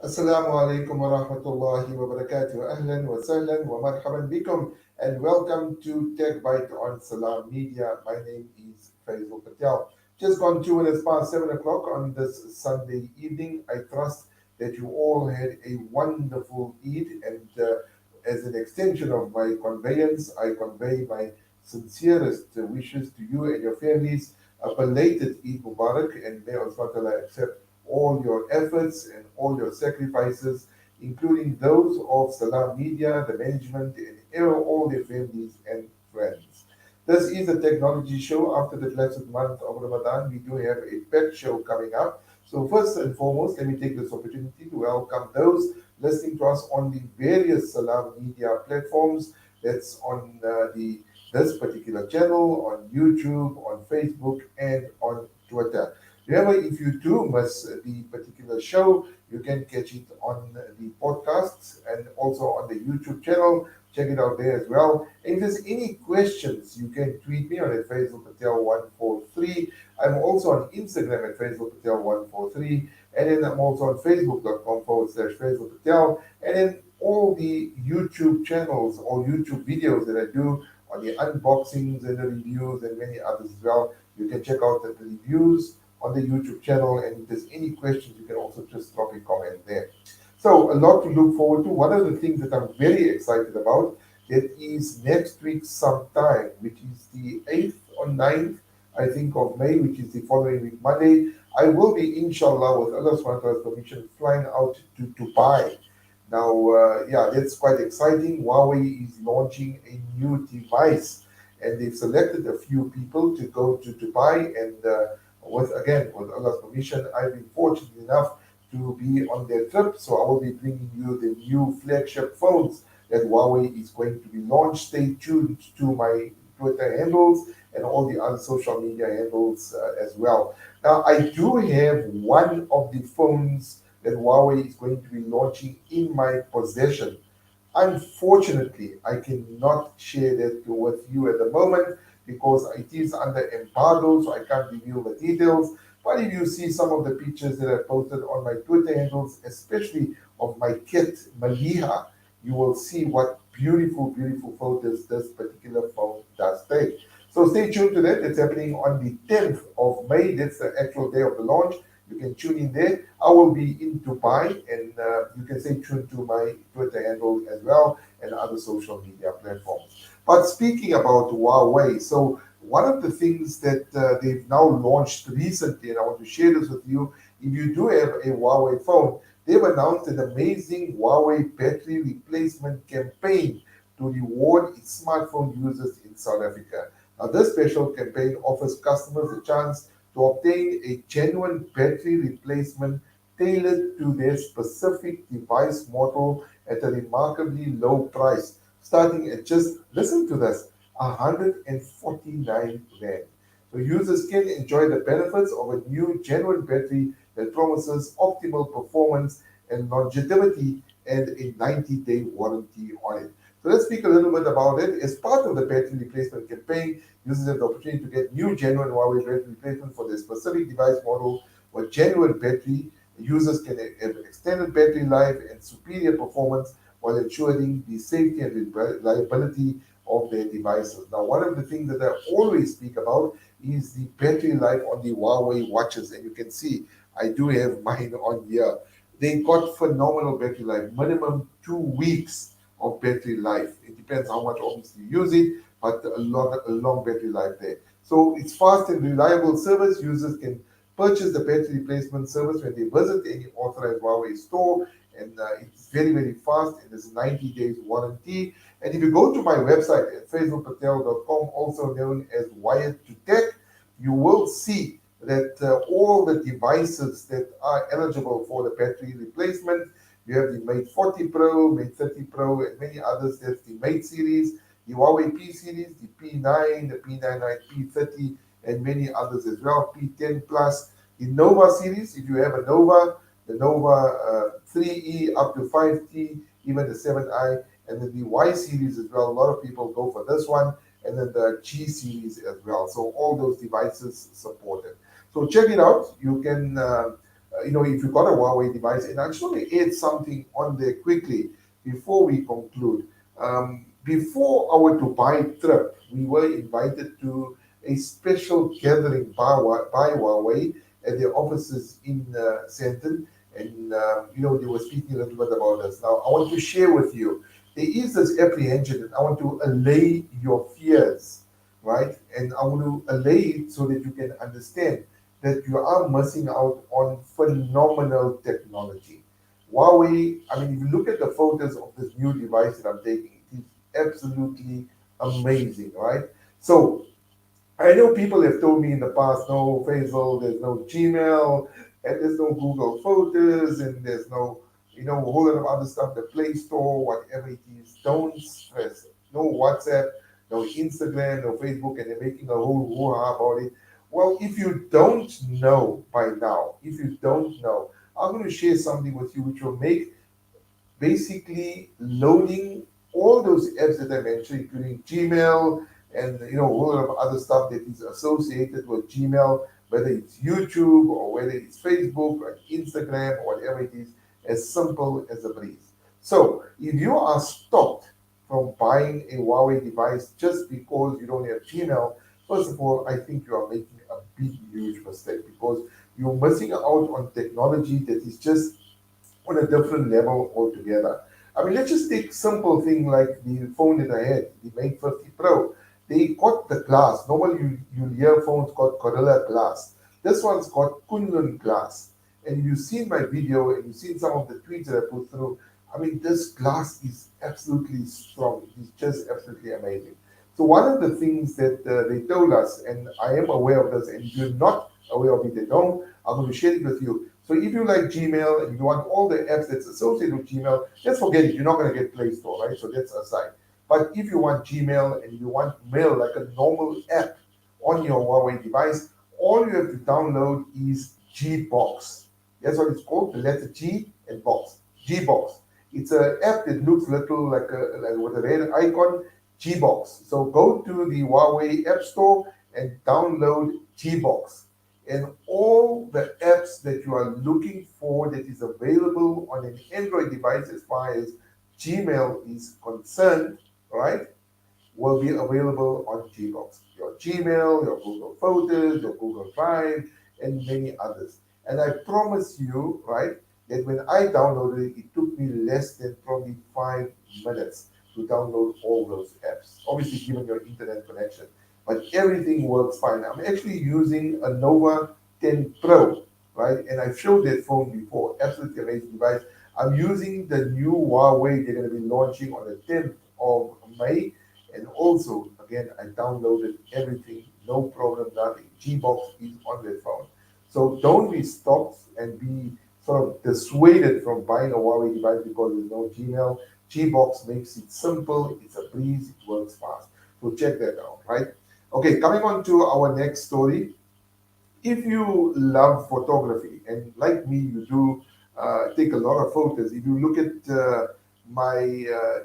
Assalamu alaikum wa rahmatullahi wa barakatuh. Ahlan wa sahlan wa marhaban bikum, and welcome to TechByte on Salam Media. My name is Faizel Patel. Just gone 2 minutes past 7 o'clock on this Sunday evening. I trust that you all had a wonderful Eid, and as an extension of my conveyance, I convey my sincerest wishes to you and your families. A belated Eid Mubarak, and may Allah Subhanahu wa Ta'ala accept all your efforts and all your sacrifices, including those of Salam Media, the management, and all their families and friends. This is a technology show after the blessed month of Ramadan. We do have a pet show coming up. So, first and foremost, let me take this opportunity to welcome those listening to us on the various Salam Media platforms. That's on the this particular channel, on YouTube, on Facebook, and on Twitter. Remember, if you do miss the particular show, you can catch it on the podcasts and also on the YouTube channel. Check it out there as well. And if there's any questions, you can tweet me on at Faizel Patel 143. I'm also on Instagram at Faizel Patel 143. And then I'm also on Facebook.com// Faizel Patel. And then all the YouTube channels or YouTube videos that I do on the unboxings and the reviews and many others as well. You can check out the reviews on the YouTube channel. And if there's any questions, you can also just drop a comment there. So a lot to look forward to. One of the things that I'm very excited about, that is next week sometime, which is the 8th or 9th, I think, of May, which is the following week, Monday. I will be, inshallah, with Allah subhanahu wa ta'ala's permission, flying out to Dubai. Now, yeah, that's quite exciting. Huawei is launching a new device, and they've selected a few people to go to Dubai. And with Allah's permission, I've been fortunate enough to be on their trip. So I will be bringing you the new flagship phones that Huawei is going to be launched. Stay tuned to my Twitter handles and all the other social media handles as well. Now, I do have one of the phones that Huawei is going to be launching in my possession. Unfortunately, I cannot share that with you at the moment because it is under embargo, so I can't reveal the details. But if you see some of the pictures that I posted on my Twitter handles, especially of my cat Maliha, you will see what beautiful, beautiful photos this particular phone does take. So stay tuned to that. It's happening on the 10th of May. That's the actual day of the launch. You can tune in there. I will be in Dubai, and you can stay tuned to my Twitter handle as well and other social media platforms. But speaking about Huawei, so one of the things that they've now launched recently, and I want to share this with you, if you do have a Huawei phone, they've announced an amazing Huawei battery replacement campaign to reward its smartphone users in South Africa. Now, this special campaign offers customers a chance to obtain a genuine battery replacement tailored to their specific device model at a remarkably low price, starting at just, listen to this, 149 Rand. So users can enjoy the benefits of a new genuine battery that promises optimal performance and longevity and a 90-day warranty on it. So let's speak a little bit about it. As part of the battery replacement campaign, users have the opportunity to get new genuine Huawei battery replacement for their specific device model with genuine battery. Users can have extended battery life and superior performance while ensuring the safety and reliability of their devices. Now, one of the things that I always speak about is the battery life on the Huawei watches, and you can see I do have mine on here. They got phenomenal battery life, minimum 2 weeks of battery life. It depends how much obviously you use it, but a long battery life there. So it's fast and reliable service. Users can purchase the battery replacement service when they visit any authorized Huawei store, and it's very, very fast, and there's 90 days warranty. And if you go to my website at faizelpatel.com, also known as Wired to Tech, you will see that all the devices that are eligible for the battery replacement, you have the Mate 40 Pro, Mate 30 Pro, and many others. That's the Mate series, the Huawei P series, the P9, the P99, P30, and many others as well, P10 Plus, the Nova series, if you have a Nova, the Nova 3E up to 5T, even the 7i, and then the Y series as well. A lot of people go for this one, and then the G series as well. So all those devices supported. So check it out. You can if you got a Huawei device, and I just want to add something on there quickly before we conclude. Before our Dubai trip, we were invited to a special gathering by Huawei at their offices in Santon, and they were speaking a little bit about us. Now, I want to share with you. There is this apprehension, and I want to allay your fears, right? And I want to allay it so that you can understand that you are missing out on phenomenal technology. Huawei, I mean, if you look at the photos of this new device that I'm taking, it is absolutely amazing, right? So I know people have told me in the past, no, Faisal, there's no Gmail, and there's no Google Photos, and there's no, a whole lot of other stuff, the Play Store, whatever it is. Don't stress. No WhatsApp, no Instagram, no Facebook, and they're making a whole hoo-ha about it. Well, if you don't know by now, if you don't know, I'm going to share something with you which will make basically loading all those apps that I mentioned, including Gmail and a whole lot of other stuff that is associated with Gmail, whether it's YouTube or whether it's Facebook or Instagram or whatever it is, as simple as a breeze. So if you are stopped from buying a Huawei device just because you don't have Gmail, first of all, I think you are making a big, huge mistake because you're missing out on technology that is just on a different level altogether. I mean, let's just take simple thing like the phone that I had, the Mate 50 Pro. They got the glass. Normally, you hear phones got Gorilla Glass. This one's got Kunlun Glass. And you've seen my video and you've seen some of the tweets that I put through. I mean, this glass is absolutely strong. It is just absolutely amazing. So one of the things that they told us, and I am aware of this, and if you're not aware of it at home, I'm going to share it with you. So if you like Gmail and you want all the apps that's associated with Gmail, just forget it. You're not going to get Play Store, right? So that's aside. But if you want Gmail and you want mail like a normal app on your Huawei device, all you have to download is Gbox. That's what it's called, the letter G and box. Gbox. It's an app that looks little like with a red icon, Gbox. So go to the Huawei App Store and download Gbox. And all the apps that you are looking for that is available on an Android device as far as Gmail is concerned, right, will be available on Gbox. Your Gmail, your Google Photos, your Google Drive, and many others. And I promise you, right, that when I downloaded it, it took me less than probably 5 minutes to download all those apps. Obviously, given your internet connection, but everything works fine. I'm actually using a Nova 10 Pro, right? And I've showed that phone before. Absolutely amazing device. I'm using the new Huawei they're going to be launching on the 10th of May. And also, again, I downloaded everything, no problem, nothing. Gbox is on that phone. So don't be stopped and be sort of dissuaded from buying a Huawei device because there's no Gmail. Gbox makes it simple, it's a breeze, it works fast. So check that out, right? Okay, coming on to our next story. If you love photography, and like me, you do take a lot of photos, if you look at my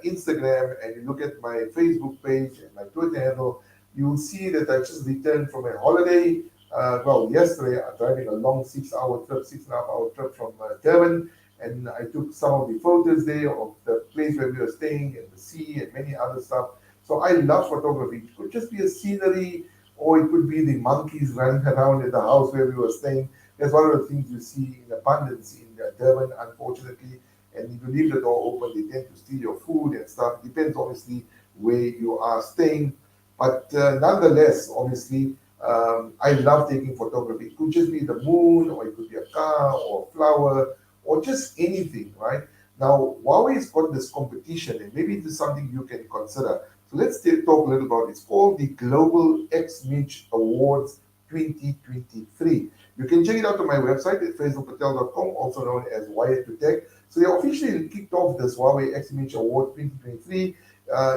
Instagram and you look at my Facebook page and my Twitter handle, you'll see that I just returned from a holiday. Well, yesterday, I'm driving a long 6 hour trip, 6.5 hour trip from Durban, and I took some of the photos there of the place where we were staying and the sea and many other stuff. So I love photography. It could just be a scenery, or it could be the monkeys running around at the house where we were staying. That's one of the things you see in abundance in Durban, unfortunately. And if you leave the door open, they tend to steal your food and stuff. Depends, obviously, where you are staying. But nonetheless, obviously, I love taking photography. It could just be the moon, or it could be a car, or a flower, or just anything, right? Now, Huawei's got this competition, and maybe this is something you can consider. So let's talk a little about it. It's called the Global XMIDG Awards 2023. You can check it out on my website at faizelpatel.com, also known as Wired to Tech. So they officially kicked off this Huawei XMIDG Award 2023.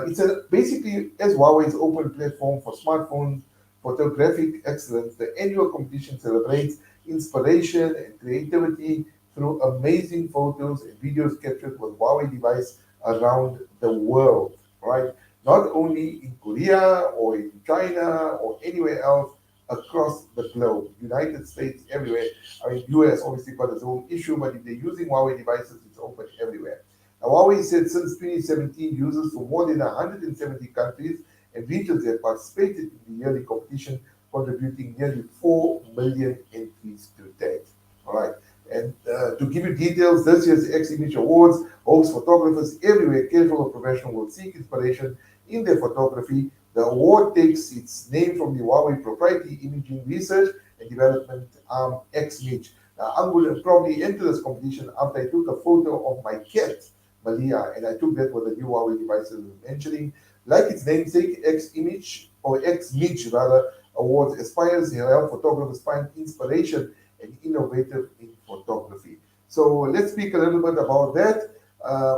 It's basically as Huawei's open platform for smartphone photographic excellence. The annual competition celebrates inspiration and creativity through amazing photos and videos captured with Huawei device around the world, right? Not only in Korea or in China or anywhere else, across the globe. United States, everywhere. I mean, US obviously got its own issue, but if they're using Huawei devices, it's open everywhere. Now, Huawei said since 2017, users from more than 170 countries and regions have participated in the yearly competition, contributing nearly 4 million entries to date. All right. And to give you details, this year's X-Image Awards hosts photographers everywhere capable of professional will seek inspiration in their photography. The award takes its name from the Huawei proprietary imaging research and development arm X-Image. Now, I'm going to probably enter this competition after I took a photo of my cat, Malia, and I took that with the new Huawei devices I'm mentioning. Like its namesake, X-Image, or X-Image rather, awards aspires to help photographers find inspiration and innovative in photography. So let's speak a little bit about that.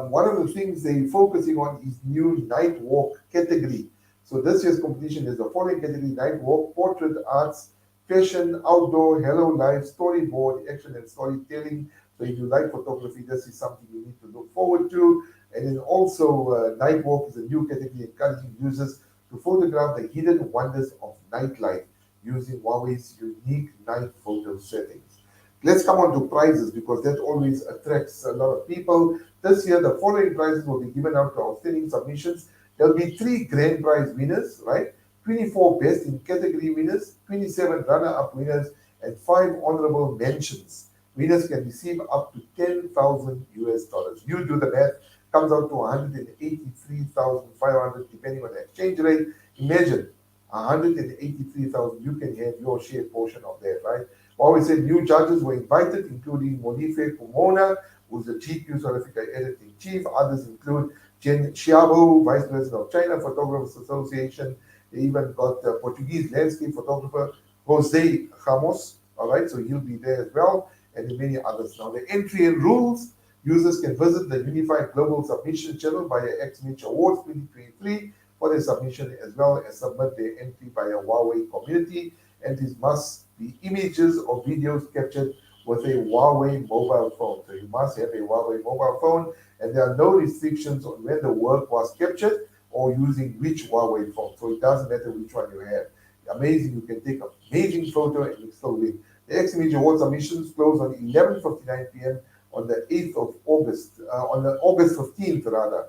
One of the things they're focusing on is new night walk category. So this year's competition is the following category: night walk, portrait arts, fashion, outdoor, hello life, storyboard, action and storytelling. So if you like photography, this is something you need to look forward to. And then also, night walk is a new category encouraging users to photograph the hidden wonders of nightlife using Huawei's unique night photo settings. Let's come on to prizes because that always attracts a lot of people. This year, the following prizes will be given out to outstanding submissions. There'll be three grand prize winners, right? 24 best in category winners, 27 runner-up winners, and 5 honorable mentions. Winners can receive up to 10,000 US dollars. You do the math, comes out to 183,500 depending on the exchange rate. Imagine 183,000, you can have your share portion of that, right? Always said new judges were invited, including Monife Pomona, who's the GQ South Africa editor-in-chief. Others include Jen Xiaobo, Vice President of China Photographers Association. They even got the Portuguese landscape photographer Jose Ramos, all right, so he'll be there as well, and many others. Now, the entry and rules: users can visit the Unified Global Submission channel via XMH Awards 2023 for their submission, as well as submit their entry via Huawei community. Entries must be images or videos captured with a Huawei mobile phone. So you must have a Huawei mobile phone, and there are no restrictions on when the work was captured or using which Huawei phone. So it doesn't matter which one you have. Amazing, you can take an amazing photo and you still win. The XMH Award submissions close on 11:59 p.m. on the 8th of August, on the August 15th rather.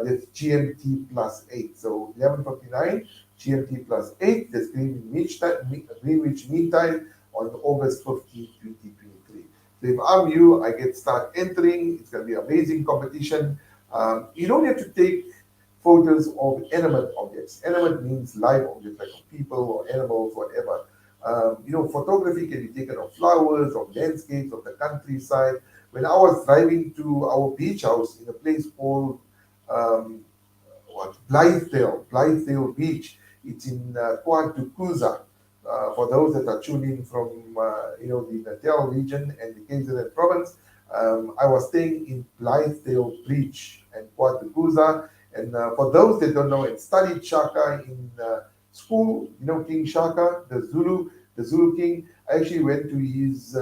That's GMT plus 8. So 11:59 GMT plus 8. That's Greenwich Mean Time on August 15th, 2023. So if I'm you, I get start entering. It's going to be amazing competition. You don't have to take photos of animate objects. Animate means live objects like people or animals, whatever. Photography can be taken of flowers, of landscapes, of the countryside. When I was driving to our beach house in a place called Blythedale Beach, it's in Tukuza. For those that are tuning from the Natal region and the KZN province, I was staying in Blythedale Beach and Tukuza. And for those that don't know and studied Shaka in school, King Shaka, the Zulu king. I actually went to his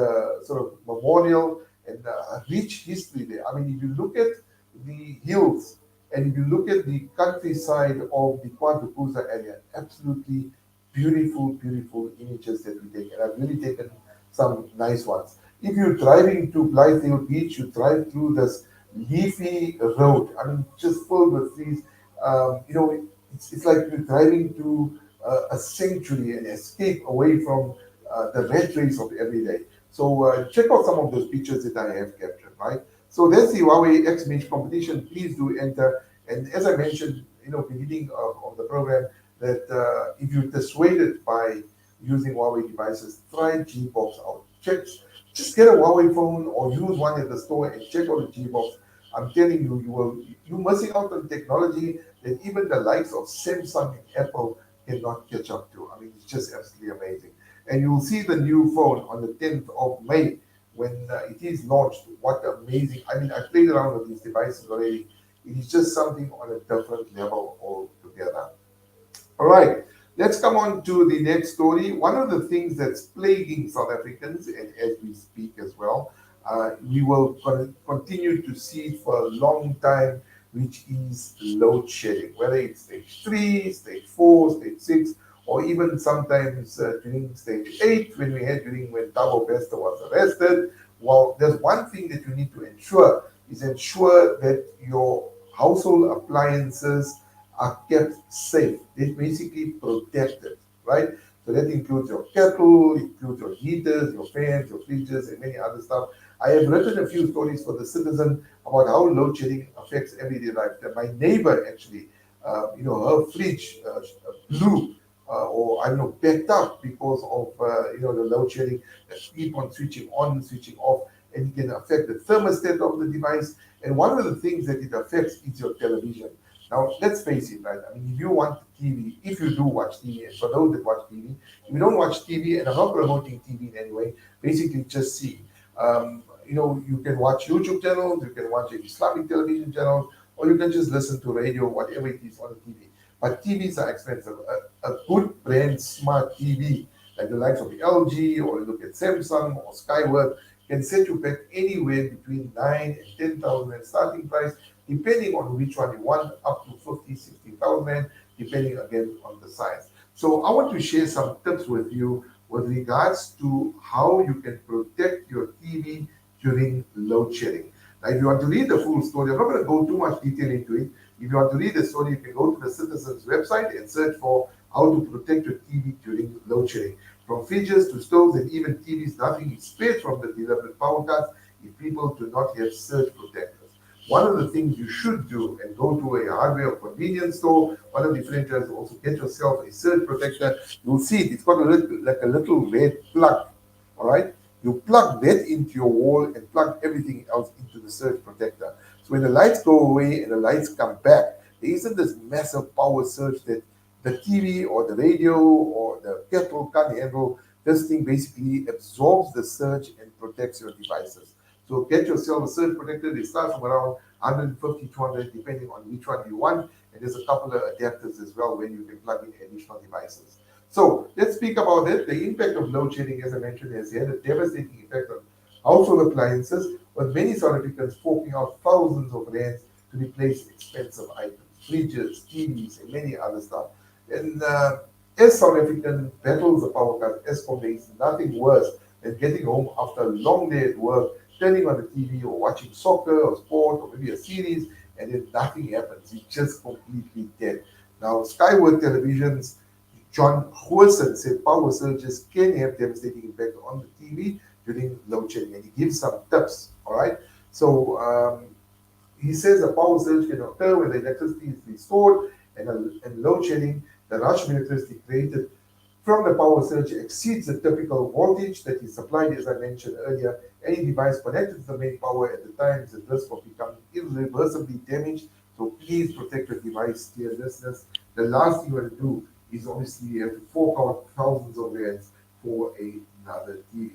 sort of memorial and rich history there. I mean, if you look at the hills and if you look at the countryside of the Kwantukuza area, absolutely beautiful, beautiful images that we take. And I've really taken some nice ones. If you're driving to Blythedale Beach, you drive through this leafy road. I mean, just filled with trees. It's like you're driving to a sanctuary, an escape away from the rat race of every day. So check out some of those pictures that I have captured, right? So that's the Huawei X-Mage competition. Please do enter. And as I mentioned, beginning of the program, that if you're dissuaded by using Huawei devices, try G-Box out. Just get a Huawei phone or use one at the store and check out the G-Box. I'm telling you, you're missing out on technology that even the likes of Samsung and Apple cannot catch up to. I mean, it's just absolutely amazing. And you'll see the new phone on the 10th of May when it is launched. What amazing! I mean, I played around with these devices already. It is just something on a different level altogether. All right, let's come on to the next story. One of the things that's plaguing South Africans, and as we speak as well, we will continue to see for a long time, which is load shedding, whether it's stage 3, stage 4, stage 6, or even sometimes during stage 8 when we had during when Thabo Bester was arrested. Well, there's one thing that you need to ensure that your household appliances are kept safe. They're basically protected, right? So that includes your kettle, includes your heaters, your fans, your fridges, and many other stuff. I have written a few stories for the citizen about how load shedding affects everyday life. That my neighbor actually, her fridge blew or I don't know, backed up because of the load shedding that keep on switching on, switching off, and it can affect the thermostat of the device. And one of the things that it affects is your television. Now, let's face it, right? I mean, if you want TV, if you do watch TV, and for those that watch TV, if you don't watch TV, and I'm not promoting TV in any way, basically just see. You can watch YouTube channels, you can watch Islamic television channels, or you can just listen to radio, whatever it is on the TV. But TVs are expensive. A good brand smart TV, like the likes of LG, or you look at Samsung or Skyworth, can set you back anywhere between 9 and 10,000 starting price, depending on which one you want, up to 50, 60,000, depending again on the size. So I want to share some tips with you with regards to how you can protect your TV during load shedding. Now, if you want to read the full story, I'm not going to go too much detail into it. If you want to read the story, you can go to the Citizens website and search for how to protect your TV during load shedding. From fridges to stoves and even TVs, nothing is spared from the deliberate power cuts if people do not have surge protectors. One of the things you should do and go to a hardware or convenience store, one of the differentiators, also get yourself a surge protector. You'll see it, it's got like a little red plug. All right, you plug that into your wall and plug everything else into the surge protector. So when the lights go away and the lights come back, there isn't this massive power surge that the TV or the radio or the kettle can't handle. This thing basically absorbs the surge and protects your devices. So get yourself a surge protector. They start from around 150, 200, depending on which one you want. And there's a couple of adapters as well where you can plug in additional devices. So let's speak about it. The impact of load shedding, as I mentioned, has had a devastating effect on household appliances, with many South Africans forking out thousands of rands to replace expensive items, fridges, TVs, and many other stuff. And as South African battles the power cut, Eskom, there is nothing worse than getting home after a long day at work, turning on the TV or watching soccer or sport or maybe a series, and then nothing happens. It's just completely dead. Now, Skyward Television's John Hoersen said power surges can have devastating impact on the TV during load shedding, and he gives some tips. All right, so he says a power surge can occur when the electricity is restored and load shedding. The rush of electricity created from the power surge exceeds the typical voltage that is supplied, as I mentioned earlier. Any device connected to the main power at the time is at risk of becoming irreversibly damaged. So please protect your device, dear listeners. The last thing you want to do is obviously you have to fork out thousands of rands for another TV.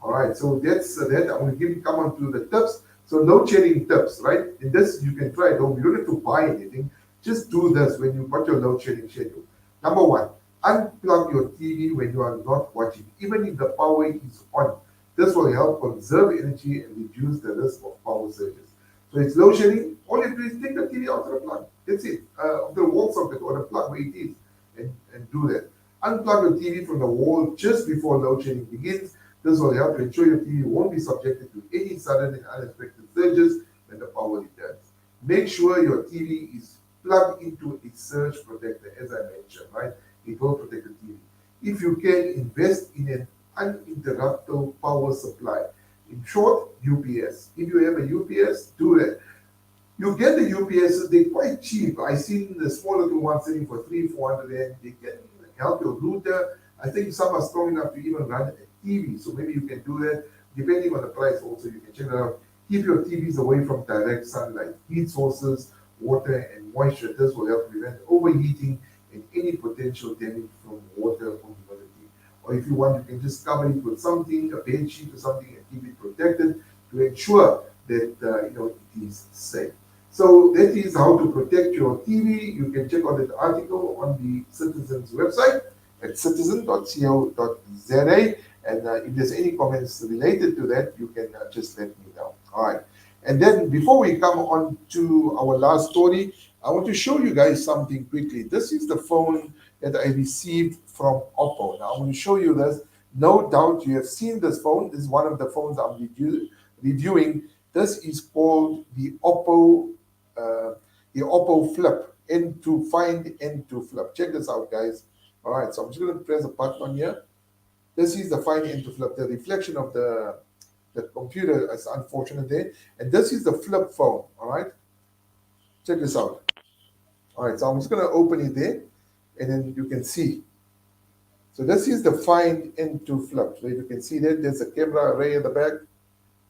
All right, so that's that. I'm going to come on to the tips. So load shedding tips, right? In this, you can try at home. You don't have to buy anything. Just do this when you've got your load shedding schedule. Number one, unplug your TV when you are not watching, even if the power is on. This will help conserve energy and reduce the risk of power surges. So it's load shedding. All you do is take the TV out of the plug. That's it. Of the wall socket or the plug where it is, and do that. Unplug your TV from the wall just before load shedding begins. This will help to ensure your TV won't be subjected to any sudden and unexpected surges when the power returns. Make sure your TV is plugged into a surge protector, as I mentioned, right? It will protect the TV. If you can, invest in an uninterruptible power supply. In short, UPS. If you have a UPS, do that. You get the UPS, they're quite cheap. I seen the small little ones selling for 300-400 and they can help your router. I think some are strong enough to even run a TV. So maybe you can do that. Depending on the price also, you can check it out. Keep your TVs away from direct sunlight, heat sources, water, and moisture. This will help prevent overheating and any potential damage from water or humidity. Or if you want, you can just cover it with something, a bed sheet or something, and keep it protected to ensure that it is safe. So that is how to protect your TV. You can check out that article on the Citizens website at citizen.co.za. And if there's any comments related to that, you can just let me know. All right. And then before we come on to our last story, I want to show you guys something quickly. This is the phone that I received from Oppo. Now I'm going to show you this. No doubt you have seen this phone. This is one of the phones I'm reviewing. This is called uh, the Oppo Flip N2 Find N2 Flip. Check this out, guys. All right, so I'm just going to press a button on here. This is the Find N2 Flip. The reflection of the computer is unfortunate there. And this is the flip phone. All right, check this out. All right, so I'm just going to open it there, and then you can see. So this is the find into flip. So you can see that there's a camera array at the back.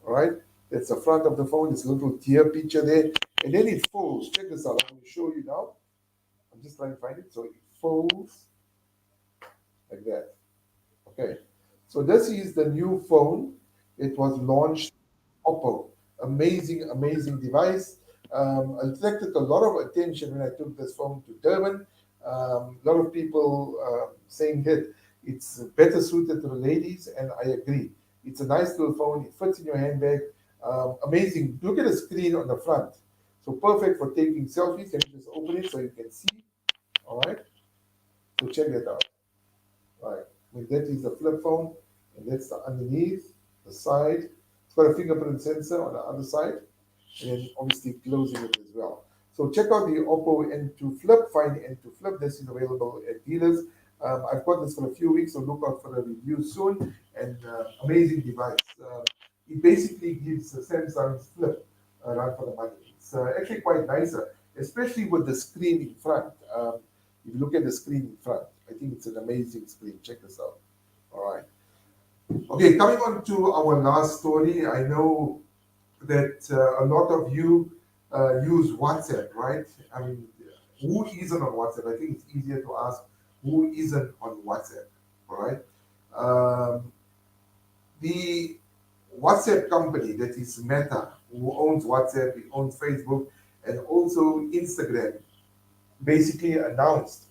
All right, that's the front of the phone. There's a little tear picture there, and then it folds. Check this out. I'm going to show you now. I'm just trying to find it. So it folds like that. Okay, so this is the new phone. It was launched Oppo. Amazing, amazing device. Attracted a lot of attention when I took this phone to Durban. A lot of people saying that it's better suited to the ladies, and I agree. It's a nice little phone. It fits in your handbag. Amazing. Look at the screen on the front. So perfect for taking selfies. Let me just open it so you can see. All right. So check that out. Right. With that is the flip phone, and that's the underneath, the side. It's got a fingerprint sensor on the other side, and then obviously closing it as well. So check out the Oppo N2 Flip, find the N2 Flip. This is available at dealers. I've got this for a few weeks, so look out for a review soon. And amazing device. It basically gives Samsung's Flip a run for the money. It's actually quite nicer, especially with the screen in front. If you look at the screen in front, I think it's an amazing screen. Check this out. All right. Okay, coming on to our last story. I know that a lot of you use WhatsApp, right? I mean, who isn't on WhatsApp? I think it's easier to ask who isn't on WhatsApp, all right? Um, the WhatsApp company that is Meta, who owns WhatsApp, it owns Facebook, and also Instagram, basically announced,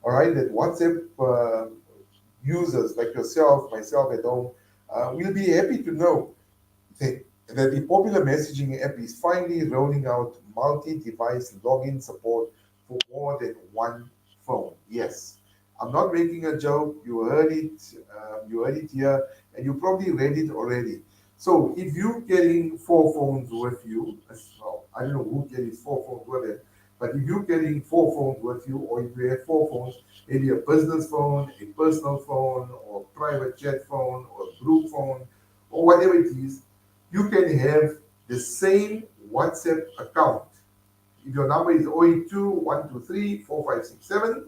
all right, that WhatsApp users like yourself, myself at home, will be happy to know that the popular messaging app is finally rolling out multi-device login support for more than one phone. Yes, I'm not making a joke. You heard it here, and you probably read it already. So if you're carrying four phones with you, well, I don't know who carries four phones with them, but if you're carrying four phones with you, or if you have four phones, maybe a business phone, a personal phone, or a private chat phone, or a group phone, or whatever it is, you can have the same WhatsApp account. If your number is 082-123-4567,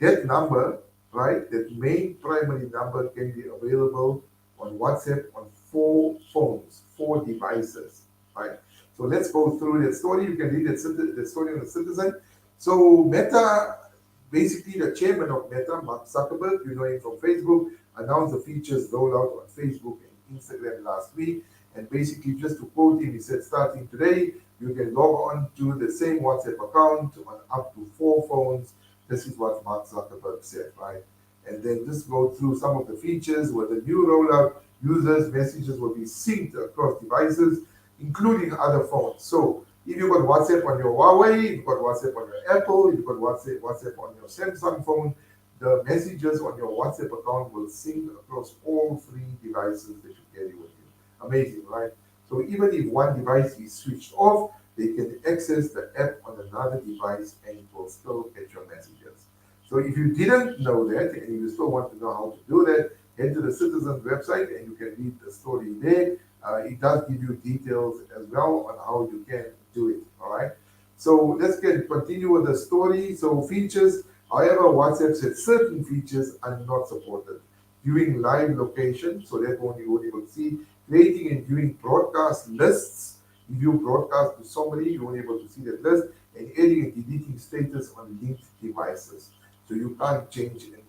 that number, right, that main primary number can be available on WhatsApp on four phones, four devices, right? So let's go through that story. You can read that story on the Citizen. So Meta, basically the chairman of Meta, Mark Zuckerberg, you know him from Facebook, announced the features rollout on Facebook and Instagram last week. And basically, just to quote him, he said, starting today, you can log on to the same WhatsApp account on up to four phones. This is what Mark Zuckerberg said, right? And then just go through some of the features with the new rollout. Users' messages will be synced across devices, including other phones. So if you've got WhatsApp on your Huawei, you've got WhatsApp on your Apple, you've got WhatsApp on your Samsung phone, the messages on your WhatsApp account will sync across all three devices that you carry with you. Amazing, right? So even if one device is switched off, they can access the app on another device and it will still get your messages. So if you didn't know that and you still want to know how to do that, head to the Citizen website and you can read the story there. It does give you details as well on how you can do it. All right. So let's continue with the story. So features, however, WhatsApp said certain features are not supported. Viewing live location, so that one you won't be able to see. Creating and viewing broadcast lists. If you broadcast to somebody, you won't be able to see that list. And adding and deleting status on linked devices. So you can't change and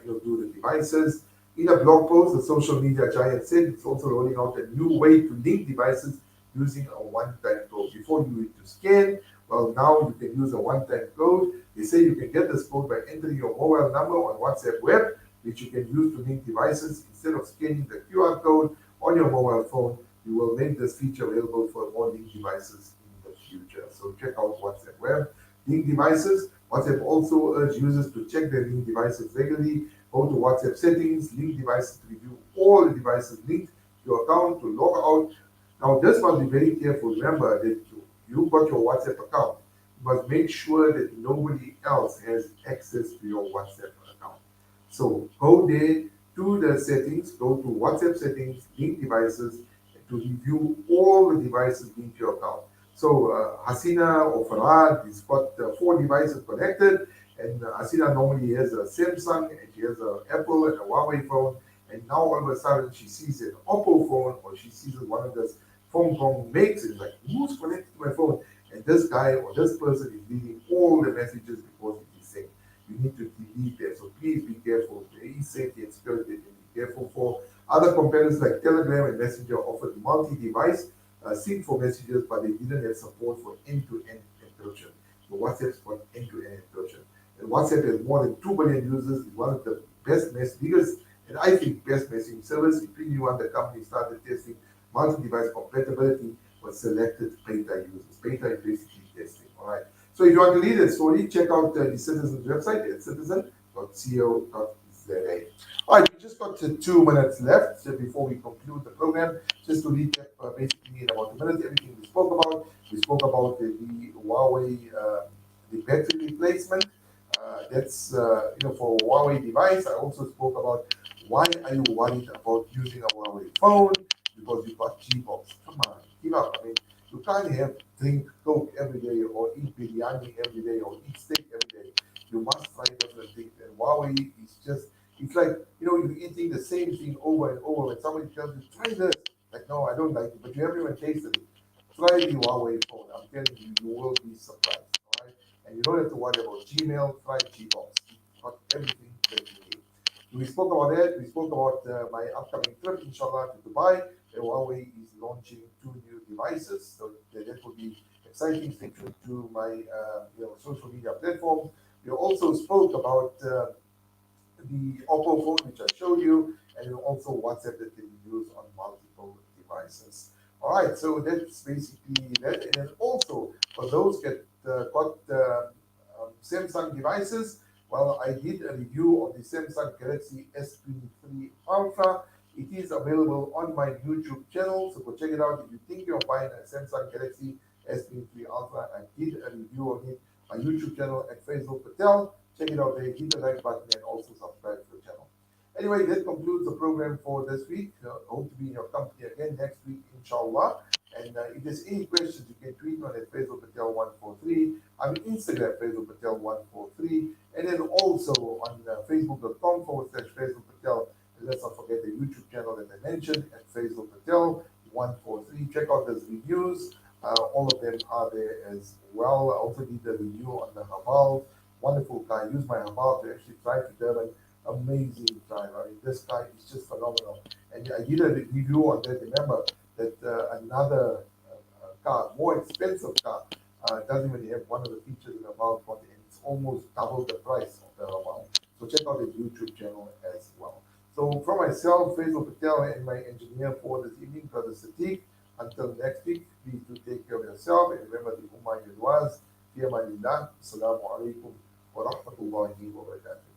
do the devices. In a blog post, the social media giant said it's also rolling out a new way to link devices using a one-time code. Before you need to scan, well, now you can use a one-time code. They say you can get this code by entering your mobile number on WhatsApp web, which you can use to link devices. Instead of scanning the QR code on your mobile phone, you will make this feature available for more link devices in the future. So check out WhatsApp web. linked devices. WhatsApp also urges users to check their linked devices regularly. Go to WhatsApp settings, linked devices to review all the devices linked to your account, to log out. Now, this must be very careful. Remember that you got your WhatsApp account. You must make sure that nobody else has access to your WhatsApp account. So go there to the settings, go to WhatsApp settings, link devices, to review all the devices linked to your account. So Hasina or Farad has got four devices connected, and Hasina normally has a Samsung, and she has an Apple and a Huawei phone, and now all of a sudden she sees an Oppo phone, or she sees one of those phone Kong makes. It's like, who's connected to my phone? And this guy or this person is reading all the messages because it is saying you need to delete them. So please be careful. Very safety and security, and be careful. For other competitors like Telegram and Messenger offered multi-device sync for messages, but they didn't have support for end-to-end encryption. So WhatsApp's got end-to-end encryption. And WhatsApp has more than 2 billion users. It's one of the biggest, and I think best messaging service. In 2021, the company started testing multi-device compatibility with selected beta users. Beta is basically testing. All right. So if you want to read that story, check out the Citizen's website at citizen.co.za. All right, we just got 2 minutes left before we conclude the program. Just to recap, basically in about a minute, everything we spoke about. We spoke about the Huawei, the battery replacement. That's for a Huawei device. I also spoke about why are you worried about using a Huawei phone because you got G-Box. Come on, give up. I mean, you can't have drink Coke every day or eat biryani every day or eat steak every day. You must try different things. And Huawei is just, it's like, you're eating the same thing over and over. When somebody tells you, try this, like, no, I don't like it, but you haven't even tasted it. Try the Huawei phone. I'm telling you, you will be surprised. All right? And you don't have to worry about Gmail, try Gbox. It's got everything that you need. We spoke about that. We spoke about my upcoming trip, inshallah, to Dubai. Huawei is launching 2 new devices, so that will be exciting. Stay tuned to my social media platforms. We also spoke about the Oppo phone, which I showed you, and also WhatsApp that can be used on multiple devices. All right, so that's basically that. And then also for those that got Samsung devices, well, I did a review of the Samsung Galaxy S23 Ultra. It is available on my YouTube channel, so go check it out. If you think you're buying a Samsung Galaxy S23 Ultra, I did a review of it on my YouTube channel at Faizel Patel. Check it out there, hit the like button, and also subscribe to the channel. Anyway, that concludes the program for this week. Hope to be in your company again next week, inshallah. And if there's any questions, you can tweet me at Faizel Patel 143. I'm Instagram Faizel Patel 143, and then also on Facebook.com/Faizel Patel. And let's not forget the YouTube channel that I mentioned at Faizel Patel 143. Check out those reviews. All of them are there as well. I also did the review on the Haval. Wonderful guy. Use my Haval to actually drive to Durban. Amazing drive. I mean, this guy is just phenomenal. And I did a review on that. Remember that another car, more expensive car, doesn't even have one of the features in the Haval, and it's almost double the price of the Haval. So check out his YouTube channel as well. So from myself, Faizel Patel, and my engineer for this evening, Brother Sadiq, until next week, please do take care of yourself and remember the Ummah Yudwas. في أمان الله. السلام عليكم ورحمة الله وبركاته.